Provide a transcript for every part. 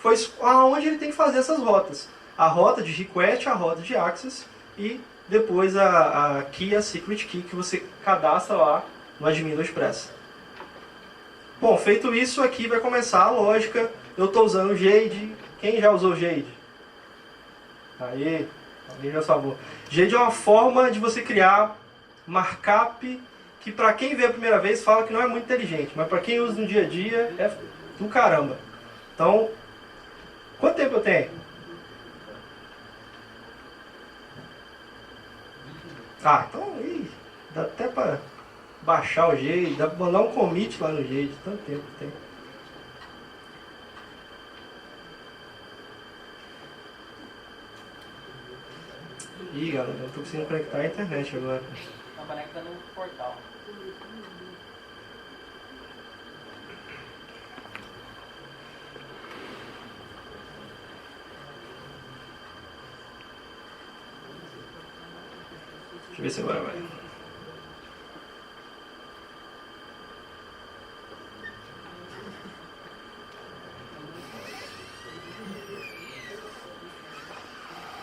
foi aonde ele tem que fazer essas rotas. A rota de request, a rota de access e depois a key, a secret key que você cadastra lá no admin do Express. Bom, feito isso, aqui vai começar a lógica. Eu estou usando o Jade. Quem já usou o Jade? Aí, alguém já salvou. Jade é uma forma de você criar markup que para quem vê a primeira vez fala que não é muito inteligente, mas para quem usa no dia a dia é do caramba. Então, quanto tempo eu tenho? Ah, então dá até para baixar o Jade, dá para mandar um commit lá no Jade, tanto tempo que tem. Ih, galera, eu não tô conseguindo conectar a internet agora. Não conecta no portal. Deixa eu ver se agora vai.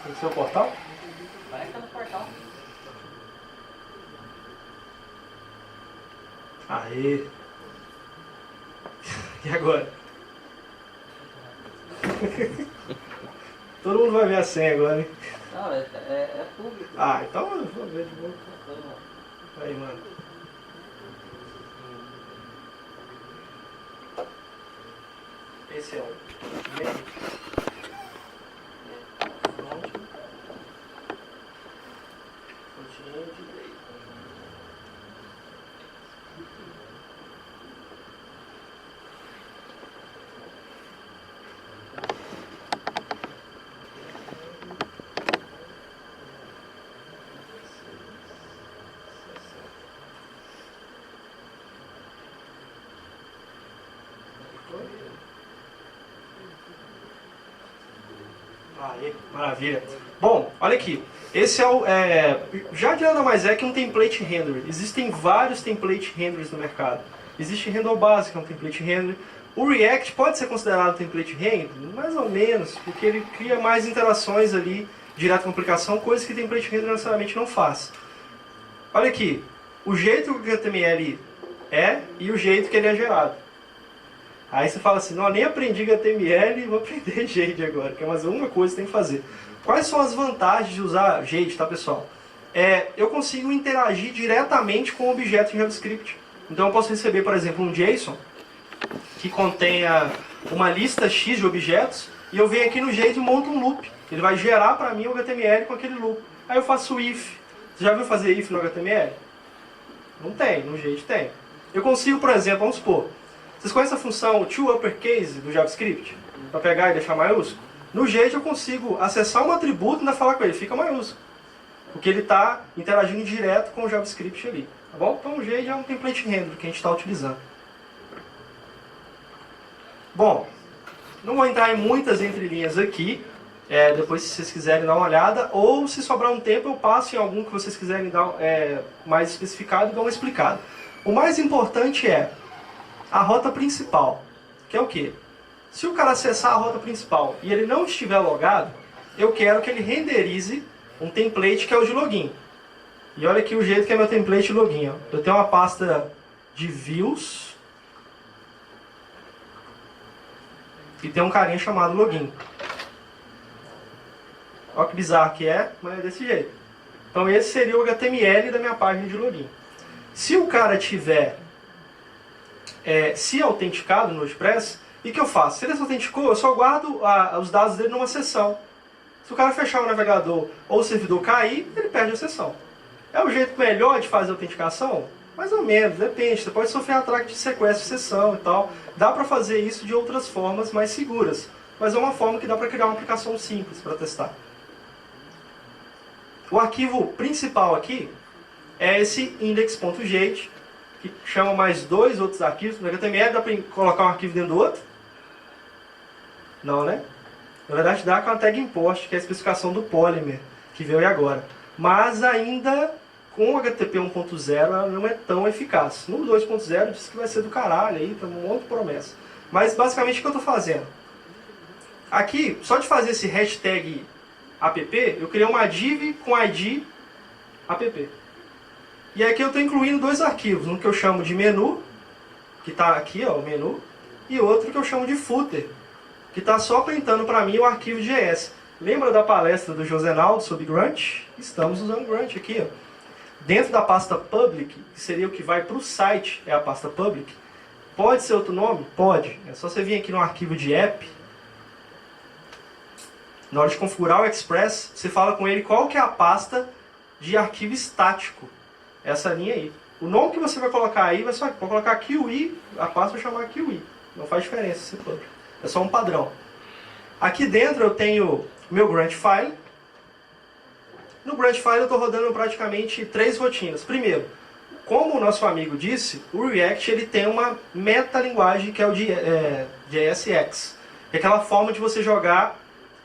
Tem que ser o portal? Conecta no portal. Aê! E agora? Todo mundo vai ver a senha agora, hein? Não, é público. Ah, então eu vou ver de novo. Aí, mano. Esse é o main. Aí, maravilha. Bom, olha aqui. Esse é o... já de nada mais é que um template handler. Existem vários template handlers no mercado. Existe Handle Basic, que é um template handler. O React pode ser considerado um template handler? Mais ou menos, porque ele cria mais interações ali, direto com a aplicação, coisas que o template handler necessariamente não faz. Olha aqui. O jeito que o HTML é e o jeito que ele é gerado. Aí você fala assim, não, nem aprendi HTML, vou aprender Jade agora, que é mais uma coisa que tem que fazer. Quais são as vantagens de usar Jade, tá, pessoal? Eu consigo interagir diretamente com o objeto em JavaScript. Então eu posso receber, por exemplo, um JSON que contenha uma lista X de objetos e eu venho aqui no Jade e monto um loop. Ele vai gerar para mim o HTML com aquele loop. Aí eu faço if. Você já viu fazer if no HTML? Não tem, no Jade tem. Eu consigo, por exemplo, vamos supor, vocês conhecem a função toUpperCase do JavaScript? Para pegar e deixar maiúsculo? No Jade eu consigo acessar um atributo e ainda falar com ele, fica maiúsculo. Porque ele está interagindo direto com o JavaScript ali. Tá bom? Então o Jade é um template handler que a gente está utilizando. Bom, não vou entrar em muitas entrelinhas aqui. Depois, se vocês quiserem dar uma olhada, ou se sobrar um tempo, eu passo em algum que vocês quiserem dar mais especificado e dar uma explicada. O mais importante é a rota principal, que é o quê? Se o cara acessar a rota principal e ele não estiver logado, eu quero que ele renderize um template que é o de login. E olha aqui o jeito que é meu template de login. Ó. Eu tenho uma pasta de views e tem um carinha chamado login. Olha que bizarro que é, mas é desse jeito. Então esse seria o HTML da minha página de login. Se o cara tiver se autenticado no Express, e o que eu faço? Se ele se autenticou, eu só guardo os dados dele numa sessão. Se o cara fechar o navegador ou o servidor cair, ele perde a sessão. É o jeito melhor de fazer a autenticação? Mais ou menos, depende. Você pode sofrer ataque de sequestro de sessão e tal. Dá para fazer isso de outras formas mais seguras. Mas é uma forma que dá para criar uma aplicação simples para testar. O arquivo principal aqui é esse index.jade, que chama mais dois outros arquivos. No HTML dá para colocar um arquivo dentro do outro? Não, né? Na verdade dá com a tag import, que é a especificação do Polymer, que veio aí agora. Mas ainda com o HTTP 1.0 ela não é tão eficaz. No 2.0 diz que vai ser do caralho, aí tem um monte de promessa. Mas basicamente o que eu estou fazendo? Aqui, só de fazer esse hashtag app, eu criei uma div com ID app. E aqui eu estou incluindo dois arquivos, um que eu chamo de menu, que está aqui, ó, o menu, e outro que eu chamo de footer, que está só printando para mim o arquivo JS. Lembra da palestra do Josenaldo sobre Grunt? Estamos usando Grunt aqui, ó. Dentro da pasta public, que seria o que vai para o site, é a pasta public. Pode ser outro nome? Pode. É só você vir aqui no arquivo de app. Na hora de configurar o Express, você fala com ele qual que é a pasta de arquivo estático. Essa linha aí. O nome que você vai colocar aí, vai só colocar QI, a pasta vai chamar QI. Não faz diferença se for. É só um padrão. Aqui dentro eu tenho meu Grunt File. No Grunt File eu estou rodando praticamente 3 rotinas. Primeiro, como o nosso amigo disse, o React ele tem uma metalinguagem que é o JSX. É aquela forma de você jogar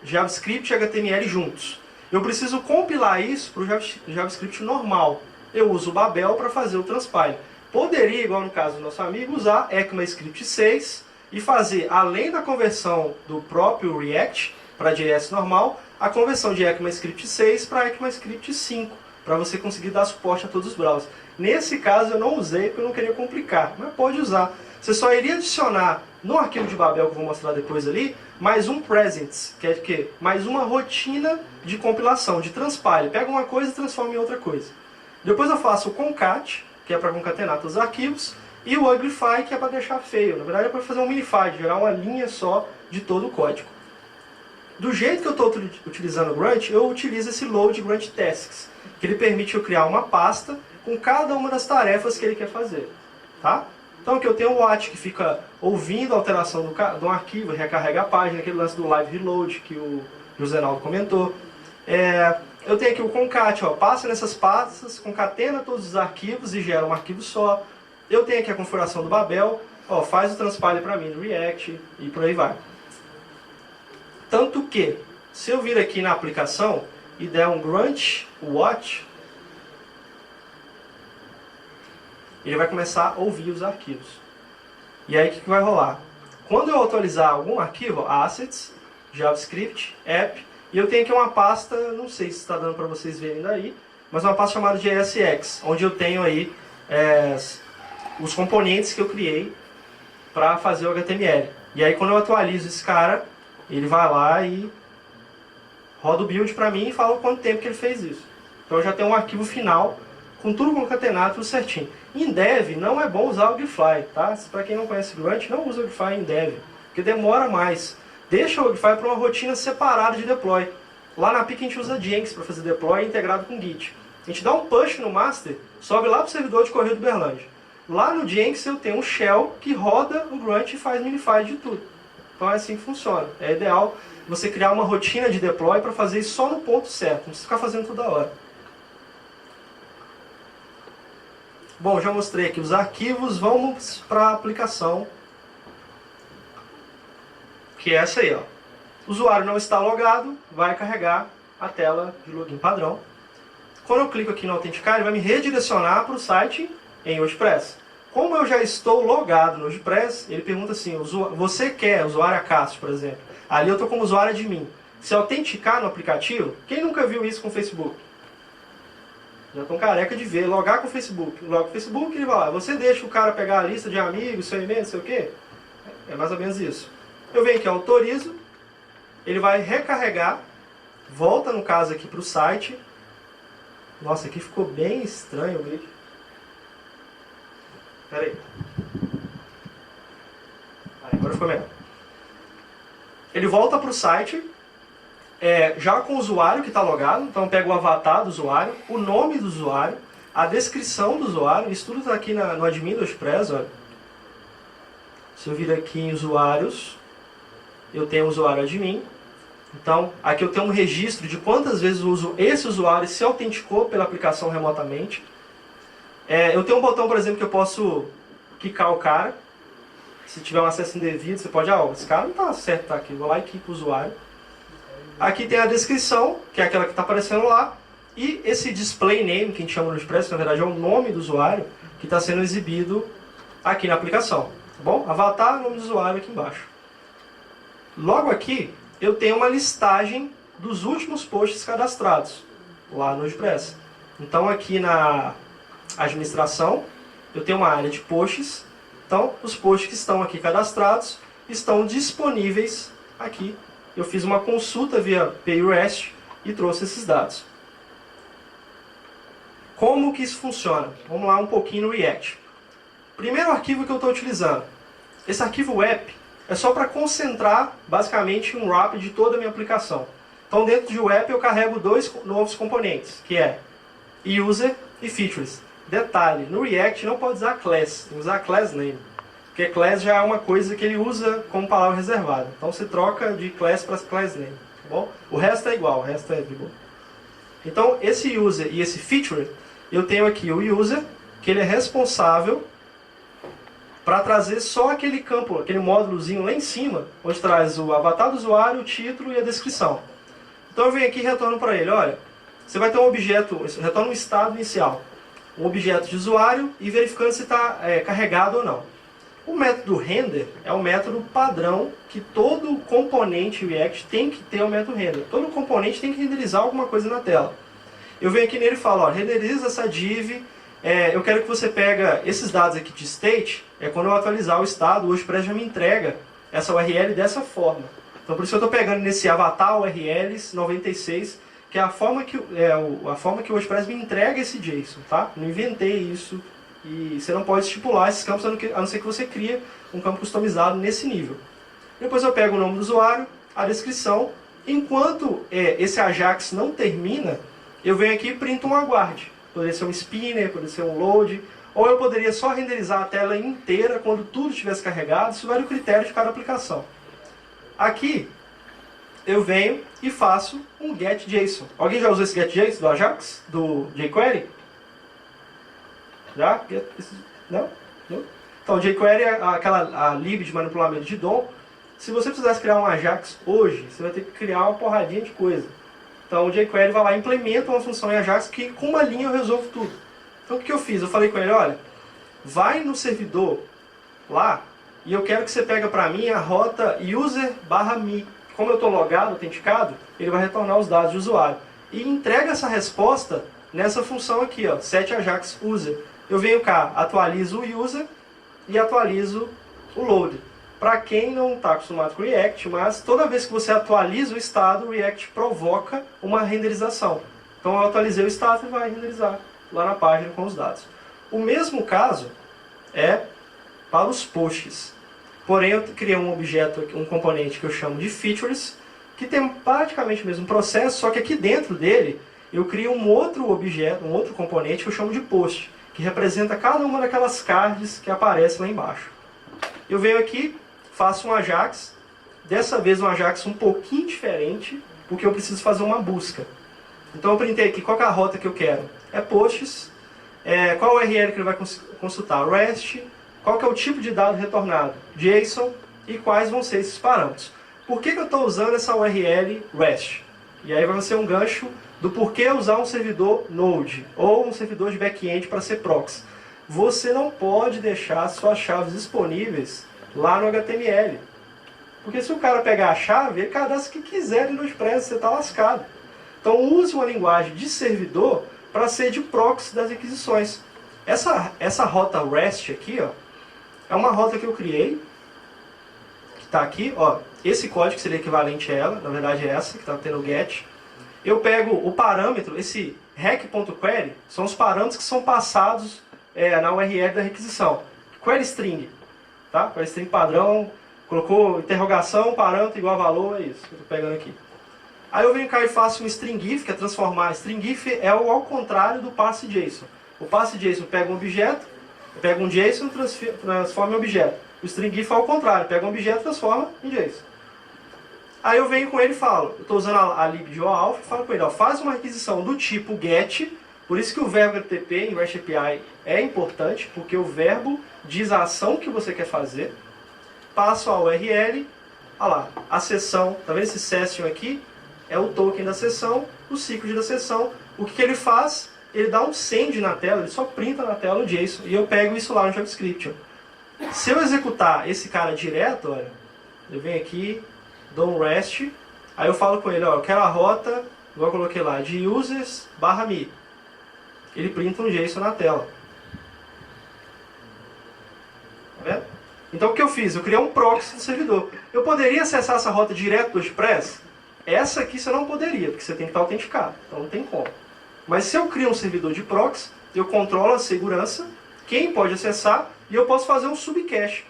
JavaScript e HTML juntos. Eu preciso compilar isso para o JavaScript normal. Eu uso o Babel para fazer o transpile. Poderia, igual no caso do nosso amigo, usar ECMAScript 6 e fazer, além da conversão do próprio React para JS normal, a conversão de ECMAScript 6 para ECMAScript 5, para você conseguir dar suporte a todos os browsers. Nesse caso eu não usei porque eu não queria complicar, mas pode usar. Você só iria adicionar no arquivo de Babel, que eu vou mostrar depois ali, mais um presents, que é de quê? Mais uma rotina de compilação, de transpile. Pega uma coisa e transforma em outra coisa. Depois eu faço o concat, que é para concatenar todos os arquivos, e o uglify, que é para deixar feio. Na verdade é para fazer um minify, gerar uma linha só de todo o código. Do jeito que eu estou utilizando o Grunt, eu utilizo esse load Grunt tasks, que ele permite eu criar uma pasta com cada uma das tarefas que ele quer fazer. Tá? Então aqui eu tenho o watch, que fica ouvindo a alteração do arquivo, recarrega a página, aquele lance do live reload que o Josenaldo comentou. Eu tenho aqui o concat, ó, passa nessas pastas, concatena todos os arquivos e gera um arquivo só. Eu tenho aqui a configuração do Babel, ó, faz o transpile para mim no React e por aí vai. Tanto que, se eu vir aqui na aplicação e der um grunt watch, ele vai começar a ouvir os arquivos. E aí o que vai rolar? Quando eu atualizar algum arquivo, assets, JavaScript, app, e eu tenho aqui uma pasta, não sei se está dando para vocês verem daí, mas uma pasta chamada JSX, onde eu tenho aí os componentes que eu criei para fazer o HTML. E aí quando eu atualizo esse cara, ele vai lá e roda o build para mim e fala quanto tempo que ele fez isso. Então eu já tenho um arquivo final com tudo concatenado, tudo certinho. Em Dev não é bom usar o uglify, tá? Para quem não conhece Grunt, não usa o uglify em Dev, porque demora mais. Deixa o uglify para uma rotina separada de deploy. Lá na PIC a gente usa Jenkins para fazer deploy integrado com Git. A gente dá um push no master, sobe lá para o servidor de correio do Uberlândia. Lá no Jenkins eu tenho um shell que roda o Grunt e faz minify de tudo. Então é assim que funciona. É ideal você criar uma rotina de deploy para fazer isso só no ponto certo, não precisa ficar fazendo toda hora. Bom, já mostrei aqui os arquivos, vamos para a aplicação, que é essa aí, ó. O usuário não está logado, vai carregar a tela de login padrão. Quando eu clico aqui no autenticar, ele vai me redirecionar para o site em WordPress. Como eu já estou logado no WordPress, ele pergunta assim, você quer, usuário Acácio, por exemplo, ali eu estou como usuário admin, se autenticar no aplicativo, quem nunca viu isso com o Facebook? Já estão careca de ver, logar com o Facebook. Loga com o Facebook, ele vai lá, você deixa o cara pegar a lista de amigos, seu e-mail, não sei o quê? É mais ou menos isso. Eu venho aqui, autorizo, ele vai recarregar, volta no caso aqui para o site. Nossa, aqui ficou bem estranho o vídeo. Espera aí. Agora ficou melhor. Ele volta para o site, já com o usuário que está logado, então pega o avatar do usuário, o nome do usuário, a descrição do usuário, isso tudo está aqui no admin do WordPress, olha. Se eu vir aqui em usuários, eu tenho o usuário admin, então aqui eu tenho um registro de quantas vezes eu uso esse usuário e se autenticou pela aplicação remotamente. Eu tenho um botão, por exemplo, que eu posso quicar o cara, se tiver um acesso indevido, você pode, esse cara não está certo, tá aqui, vou lá e quico o usuário. Aqui tem a descrição, que é aquela que está aparecendo lá, e esse display name, que a gente chama no WordPress, que na verdade é o nome do usuário, que está sendo exibido aqui na aplicação. Tá bom? Avatar, nome do usuário aqui embaixo. Logo aqui, eu tenho uma listagem dos últimos posts cadastrados lá no WordPress. Então aqui na administração, eu tenho uma área de posts. Então os posts que estão aqui cadastrados estão disponíveis aqui. Eu fiz uma consulta via API REST e trouxe esses dados. Como que isso funciona? Vamos lá um pouquinho no React. Primeiro arquivo que eu estou utilizando. Esse arquivo web é só para concentrar basicamente um wrap de toda a minha aplicação. Então dentro de web eu carrego dois novos componentes, que é user e features. Detalhe, no React não pode usar class, tem que usar class name. Porque class já é uma coisa que ele usa como palavra reservada. Então você troca de class para class name. Tá bom? O resto é igual, o resto é de boa. Então esse user e esse feature, eu tenho aqui o user, que ele é responsável para trazer só aquele campo, aquele módulozinho lá em cima, onde traz o avatar do usuário, o título e a descrição. Então eu venho aqui e retorno para ele, olha, você vai ter um objeto, retorna um estado inicial, um objeto de usuário e verificando se está carregado ou não. O método render é o método padrão que todo componente React tem que ter o método render. Todo componente tem que renderizar alguma coisa na tela. Eu venho aqui nele e falo, ó, renderiza essa div, eu quero que você pega esses dados aqui de state, quando eu atualizar o estado, o WordPress já me entrega essa URL dessa forma. Então por isso eu estou pegando nesse avatar URLs 96, que é a forma que o WordPress me entrega esse JSON, tá? Não inventei isso e você não pode estipular esses campos a não ser que você crie um campo customizado nesse nível. Depois eu pego o nome do usuário, a descrição. Enquanto esse Ajax não termina, eu venho aqui e printo um aguarde. Poderia ser um spinner, poderia ser um load, ou eu poderia só renderizar a tela inteira quando tudo estivesse carregado. Isso vai do critério de cada aplicação. Aqui, eu venho e faço um getJSON. Alguém já usou esse getJSON do Ajax? Do jQuery? Já? Não? Não? Então, jQuery é a lib de manipulamento de DOM. Se você precisasse criar um Ajax hoje, você vai ter que criar uma porradinha de coisa. Então, o jQuery vai lá e implementa uma função em Ajax que com uma linha eu resolvo tudo. Então, o que eu fiz? Eu falei com ele, olha, vai no servidor lá e eu quero que você pegue para mim a rota user/me. Como eu estou logado, autenticado, ele vai retornar os dados de usuário. E entrega essa resposta nessa função aqui, ó, setAjaxUser. Eu venho cá, atualizo o user e atualizo o load. Para quem não está acostumado com o React, mas toda vez que você atualiza o estado, o React provoca uma renderização. Então eu atualizei o estado e vai renderizar lá na página com os dados. O mesmo caso é para os posts. Porém eu criei um objeto, um componente que eu chamo de features, que tem praticamente o mesmo processo, só que aqui dentro dele eu crio um outro objeto, um outro componente que eu chamo de post, que representa cada uma daquelas cards que aparecem lá embaixo. Eu venho aqui, faço um Ajax, dessa vez um Ajax um pouquinho diferente, porque eu preciso fazer uma busca. Então eu printei aqui qual é a rota que eu quero. É posts, qual é o URL que ele vai consultar? REST, qual que é o tipo de dado retornado? JSON, e quais vão ser esses parâmetros. Por que eu estou usando essa URL REST? E aí vai ser um gancho do porquê usar um servidor Node ou um servidor de back-end para ser proxy. Você não pode deixar suas chaves disponíveis lá no HTML. Porque se o cara pegar a chave, ele cadastra o que quiser no WordPress, você está lascado. Então use uma linguagem de servidor para ser de proxy das requisições. Essa rota REST aqui, ó, é uma rota que eu criei, que está aqui, ó, esse código seria equivalente a ela, na verdade é essa, que está tendo o get. Eu pego o parâmetro, esse rec.query, são os parâmetros que são passados na URL da requisição. Query string, tá? Query string padrão, colocou interrogação, parâmetro igual a valor, é isso que eu estou pegando aqui. Aí eu venho cá e faço um string if, que é transformar. String if é ao contrário do parseJSON. O parseJSON pega um objeto, pega um JSON e transforma em objeto. O string if é ao contrário, pega um objeto e transforma em JSON. Aí eu venho com ele e falo, eu estou usando a lib de OAuth, e falo com ele, ó, faz uma requisição do tipo get, por isso que o verbo HTTP em REST API é importante, porque o verbo diz a ação que você quer fazer. Passo a URL, olha lá, a sessão, tá vendo esse session aqui? É o token da sessão, o ciclo da sessão. O que ele faz? Ele dá um send na tela, ele só printa na tela o JSON, e eu pego isso lá no JavaScript. Ó. Se eu executar esse cara direto, olha, eu venho aqui, dou um REST, Aí eu falo com ele, ó, eu quero a rota, igual eu coloquei lá, de users/me. Ele printa um JSON na tela. Tá vendo? Então o que eu fiz? Eu criei um proxy do servidor. Eu poderia acessar essa rota direto do Express? Essa aqui você não poderia, porque você tem que estar autenticado. Então não tem como. Mas se eu crio um servidor de proxy, eu controlo a segurança, quem pode acessar, e eu posso fazer um subcache.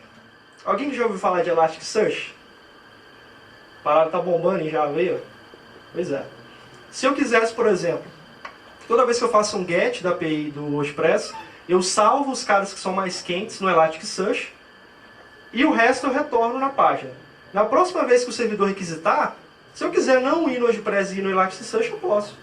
Alguém já ouviu falar de Elasticsearch? A parada tá bombando em Java aí, ó. Pois é. Se eu quisesse, por exemplo, toda vez que eu faço um get da API do Express, eu salvo os caras que são mais quentes no Elasticsearch, e o resto eu retorno na página. Na próxima vez que o servidor requisitar, se eu quiser não ir no Express e ir no Elasticsearch, eu posso.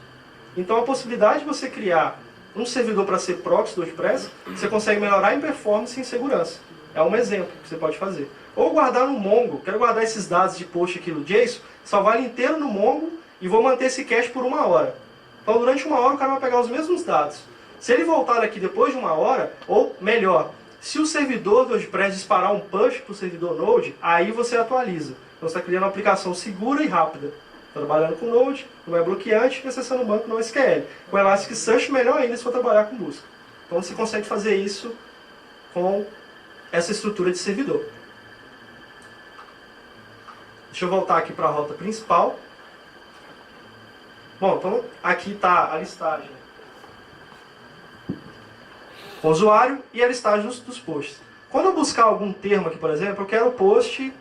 Então a possibilidade de você criar um servidor para ser proxy do Express, você consegue melhorar em performance e em segurança. É um exemplo que você pode fazer. Ou guardar no Mongo. Quero guardar esses dados de post aqui no JSON, salvar ele inteiro no Mongo e vou manter esse cache por 1 hora. Então durante 1 hora o cara vai pegar os mesmos dados. Se ele voltar aqui depois de 1 hora, ou melhor, se o servidor do WordPress disparar um push para o servidor Node, aí você atualiza. Então você está criando uma aplicação segura e rápida. Trabalhando com Node, não é bloqueante, e acessando o banco no SQL. Com Elasticsearch, melhor ainda se for trabalhar com busca. Então você consegue fazer isso com essa estrutura de servidor. Deixa eu voltar aqui para a rota principal. Bom, então aqui está a listagem com o usuário e a listagem dos posts. Quando eu buscar algum termo aqui, por exemplo, eu quero o post...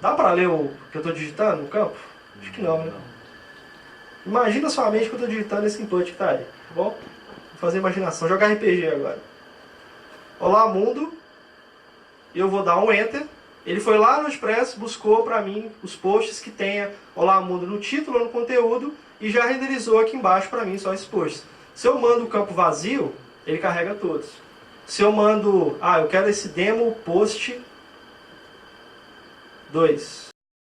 Dá para ler o que eu estou digitando no campo? Acho que não, né? Imagina sua mente que eu estou digitando esse input que está aí, tá bom? Vou fazer imaginação, jogar RPG agora. Olá, mundo. Eu vou dar um Enter. Ele foi lá no Express, buscou para mim os posts que tenha Olá, mundo no título ou no conteúdo e já renderizou aqui embaixo para mim só esses posts. Se eu mando o campo vazio, ele carrega todos. Se eu mando, eu quero esse demo post 2.